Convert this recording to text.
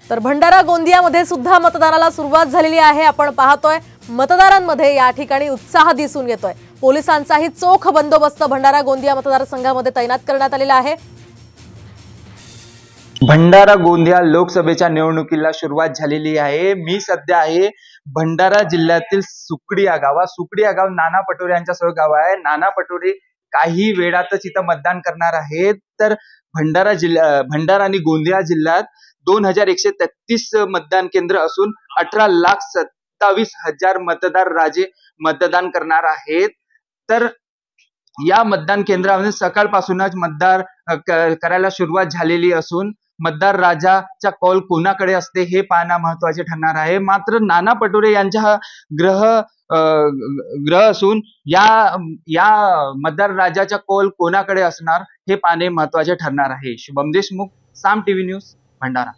तर भंडारा गोंदियामध्ये सुद्धा मतदानाला सुरुवात झालेली आहे। आपण पाहतोय मतदारांमध्ये या ठिकाणी उत्साह दिसून येतोय। पोलिसांचाही चोख बंदोबस्त भंडारा गोंदिया मतदारसंघामध्ये तैनात करण्यात आलेला आहे। भंडारा गोंदिया लोकसभेच्या निवडणुकीला सुरुवात झालेली आहे। मी सध्या आहे भंडारा जिल्ह्यातील सुकडी या गावात। सुकडी या गाव नाना पटोले यांच्यासह गाव आहे। नाना पटोले काही वेळातच इथं मतदान करणार आहेत। तर भंडारा आणि गोंदिया जिल्ह्यात 2133 मतदान केंद्र असून 18,27,000 मतदार राजे मतदान करणार आहेत। तर या मतदान केंद्रामध्ये सकाळपासूनच मतदार करायला सुरुवात झालेली असून मतदार राजाचा कौल कोणाकडे असते हे पाहणं महत्त्वाचे ठरणार आहे। मात्र नाना पटोले यांचा हा ग्रह असून या मतदार राजाचा कौल कोणाकडे असणार हे पाहणे महत्त्वाचे ठरणार आहे। शुभम देशमुख, साम टीव्ही न्यूज, भंडारा।